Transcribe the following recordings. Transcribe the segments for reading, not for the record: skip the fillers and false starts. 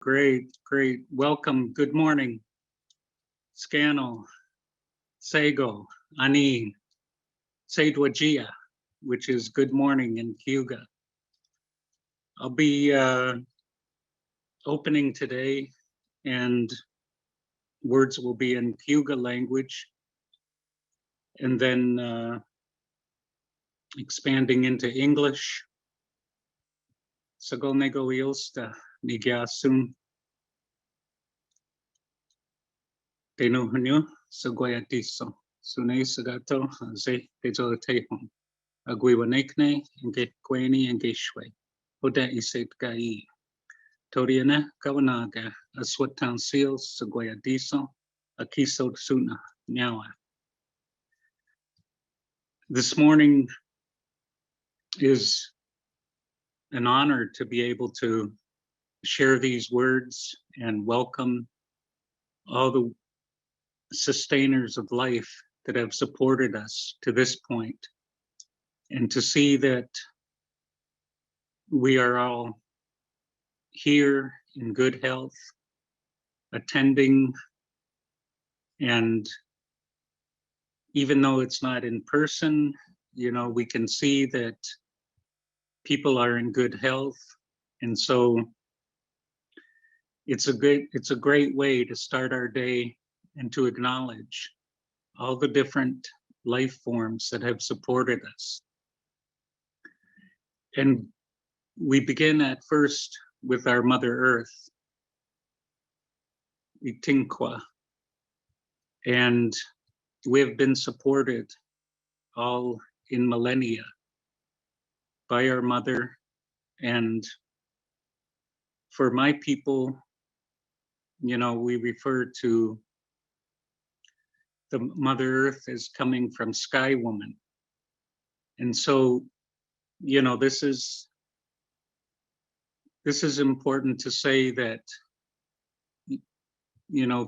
Great, great. Welcome. Good morning. Scano, Sego, Ani, Seidwajia, which is good morning in Cuba. I'll be opening today, and words will be in Cuba language, and then expanding into English. Sagonego Iosta, Nigyasun, Tenuhunyo, Sagoyatiso, Sune Sagato, Ze Tezo Tehon, Aguiwanekne, and get Quani and Gishwe. Oda Iset Gai, Toriana, Kawanaga, Aswatan Seals, Sagoyadiso, Akiso Suna, Nyawa. This morning is an honor to be able to share these words and welcome all the sustainers of life that have supported us to this point, and to see that we are all here in good health, attending, and even though it's not in person, we can see that people are in good health. And so it's a great way to start our day and to acknowledge all the different life forms that have supported us. And we begin at first with our Mother Earth, Itinkwa, and we have been supported all in millennia by our mother. And for my people, we refer to the Mother Earth as coming from Sky Woman. And so, this is important to say that,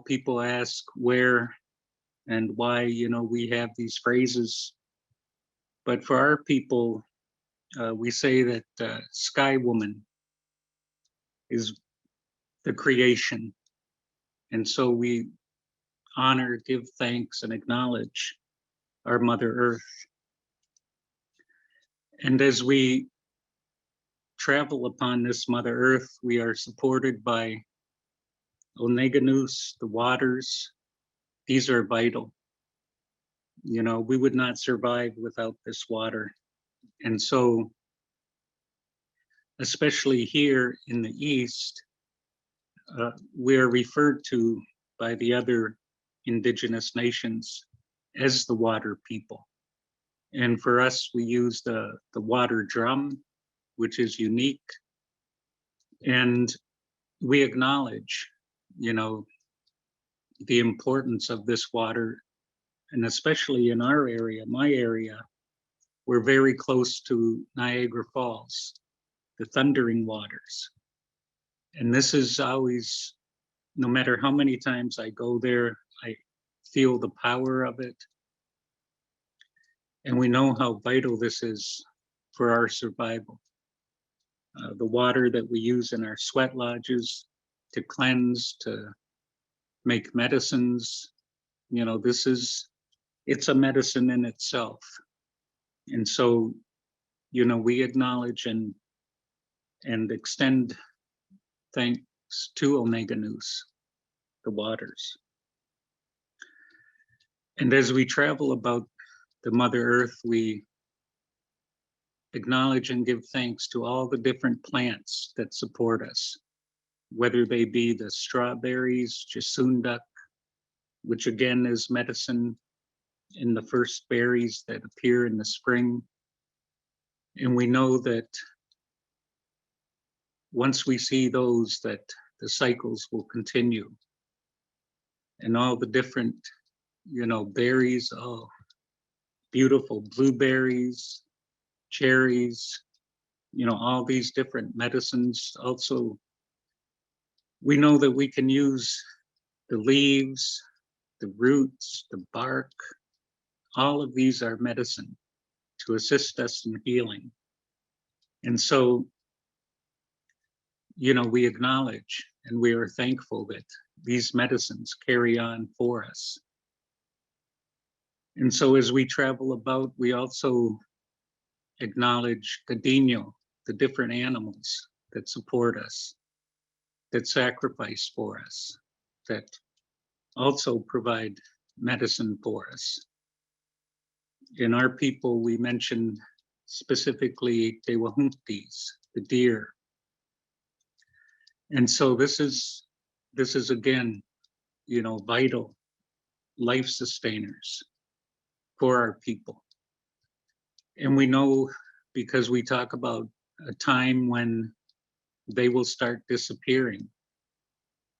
people ask where and why, we have these phrases. But for our people, we say that Sky Woman is the creation. And so we honor, give thanks, and acknowledge our Mother Earth. And as we travel upon this Mother Earth, we are supported by Oneganus, the waters. These are vital. We would not survive without this water. And so, especially here in the East, we are referred to by the other indigenous nations as the water people. And for us, we use the water drum, which is unique. And we acknowledge, the importance of this water. And especially in our area, my area, we're very close to Niagara Falls, the thundering waters. And this is always, no matter how many times I go there, I feel the power of it. And we know how vital this is for our survival. The water that we use in our sweat lodges to cleanse, to make medicines, it's a medicine in itself. And so, we acknowledge and extend thanks to Oneganus, the waters. And as we travel about the Mother Earth, we acknowledge and give thanks to all the different plants that support us, whether they be the strawberries, jasundak, which again is medicine in the first berries that appear in the spring. And we know that once we see those, that the cycles will continue. And all the different, berries, beautiful blueberries, cherries, all these different medicines. Also, we know that we can use the leaves, the roots, the bark. All of these are medicine to assist us in healing. And so we acknowledge and we are thankful that these medicines carry on for us. And so as we travel about, we also acknowledge Cadino, the different animals that support us, that sacrifice for us, that also provide medicine for us. In our people, we mention specifically Tewahuntis, the deer. And so this is again, vital life sustainers for our people. And we know, because we talk about a time when they will start disappearing.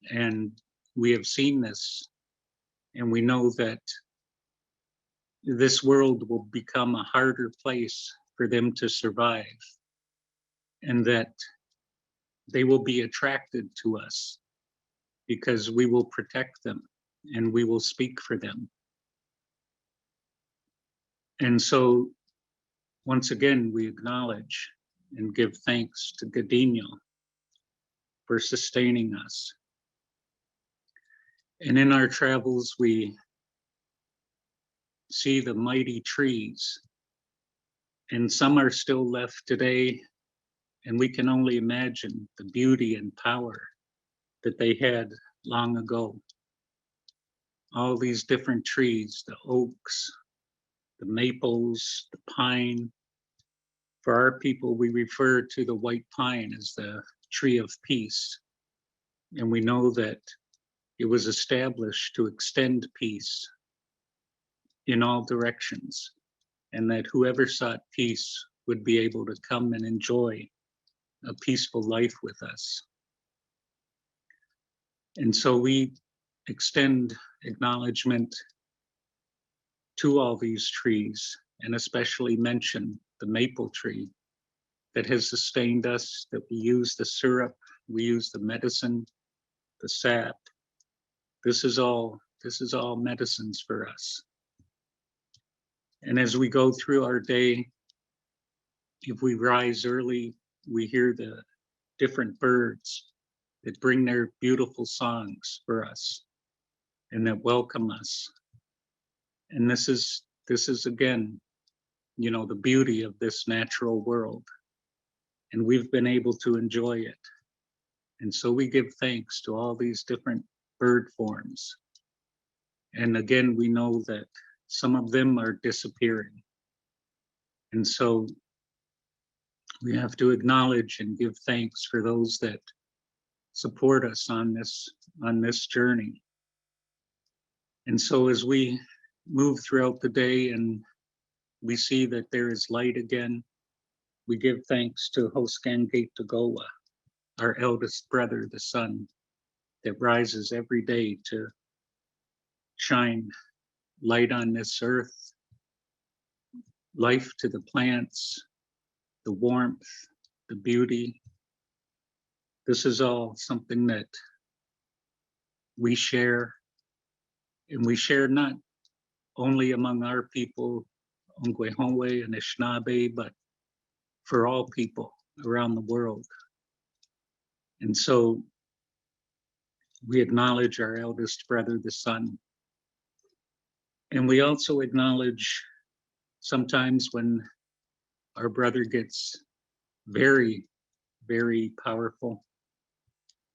And we have seen this, and we know that this world will become a harder place for them to survive, and that they will be attracted to us because we will protect them and we will speak for them. And so, once again, we acknowledge and give thanks to Gadino for sustaining us. And in our travels, we see the mighty trees, and some are still left today, and we can only imagine the beauty and power that they had long ago. All these different trees, the oaks, the maples, the pine. For our people, we refer to the white pine as the tree of peace. And we know that it was established to extend peace in all directions, and that whoever sought peace would be able to come and enjoy a peaceful life with us. And so we extend acknowledgement to all these trees, and especially mention the maple tree that has sustained us, that we use the syrup, we use the medicine, the sap. This is all medicines for us. And as we go through our day, if we rise early, we hear the different birds that bring their beautiful songs for us and that welcome us. And this is again, the beauty of this natural world. And we've been able to enjoy it. And so we give thanks to all these different bird forms. And again, we know that some of them are disappearing. And so we have to acknowledge and give thanks for those that support us on this journey. And so as we move throughout the day and we see that there is light again, we give thanks to Hoskan Togoa, our eldest brother, the sun, that rises every day to shine light on this earth, life to the plants, the warmth, the beauty. This is all something that we share, and we share not only among our people, Ongwehonwe and Anishinaabe, but for all people around the world. And so we acknowledge our eldest brother, the sun. And we also acknowledge sometimes when our brother gets very, very powerful,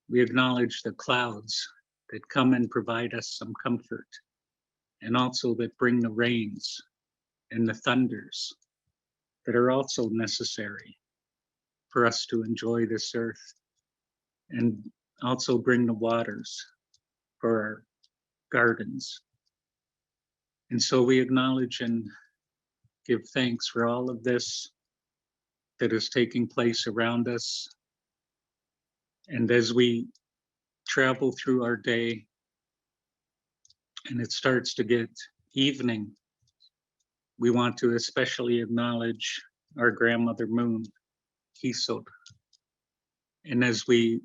we acknowledge the clouds that come and provide us some comfort, and also that bring the rains and the thunders that are also necessary for us to enjoy this earth, and also bring the waters for our gardens. And so we acknowledge and give thanks for all of this that is taking place around us. And as we travel through our day and it starts to get evening, we want to especially acknowledge our grandmother moon, Kisod. And as we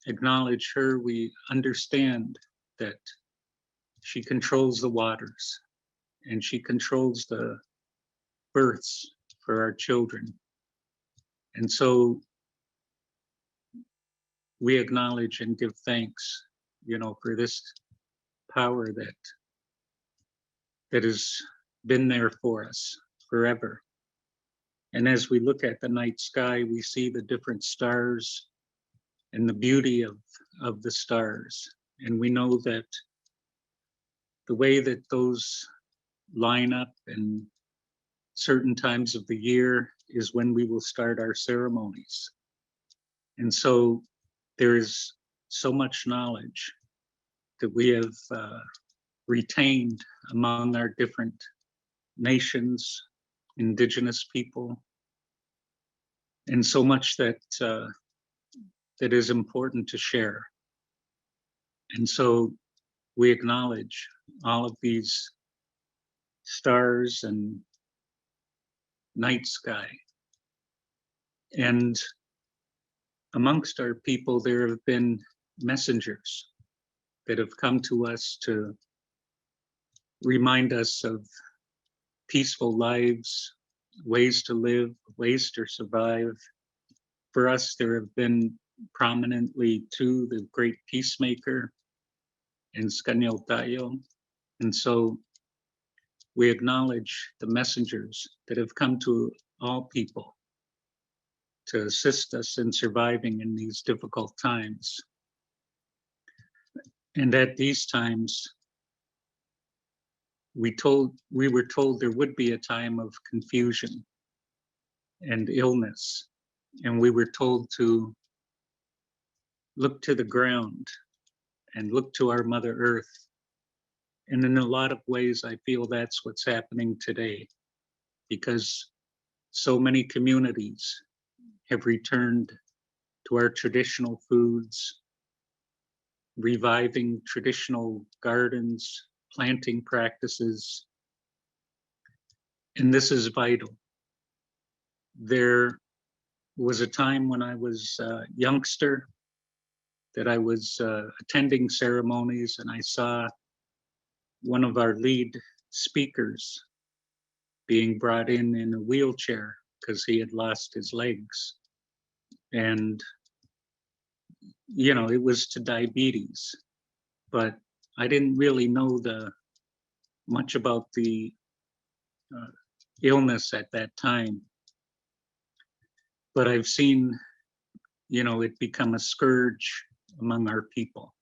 acknowledge her, we understand that she controls the waters and she controls the births for our children. And so we acknowledge and give thanks, for this power that has been there for us forever. And as we look at the night sky, we see the different stars and the beauty of the stars. And we know that the way that those line up in certain times of the year is when we will start our ceremonies. And so there is so much knowledge that we have retained among our different nations, indigenous people, and so much that that is important to share. And so we acknowledge all of these stars and night sky. And amongst our people, there have been messengers that have come to us to remind us of peaceful lives, ways to live, ways to survive. For us, there have been prominently two, the great peacemaker and Skanyel Tayo. And so we acknowledge the messengers that have come to all people to assist us in surviving in these difficult times. And at these times, we were told there would be a time of confusion and illness. And we were told to look to the ground and look to our Mother Earth. And in a lot of ways, I feel that's what's happening today, because so many communities have returned to our traditional foods, reviving traditional gardens, planting practices. And this is vital. There was a time when I was a youngster that I was attending ceremonies, and I saw one of our lead speakers being brought in a wheelchair because he had lost his legs. And, it was to diabetes, but I didn't really know much about the illness at that time. But I've seen, it become a scourge among our people.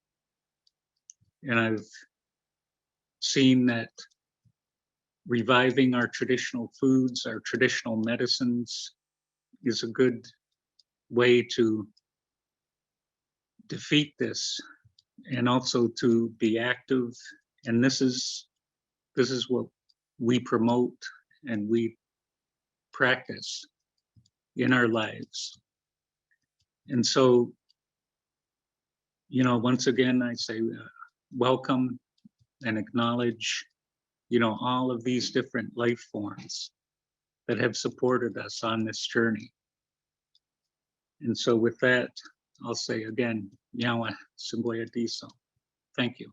And I've seen that reviving our traditional foods, our traditional medicines is a good way to defeat this and also to be active. And this is what we promote and we practice in our lives. And so, once again, I say welcome and acknowledge, all of these different life forms that have supported us on this journey. And so with that, I'll say again, Yawa Sumboya Diso. Thank you.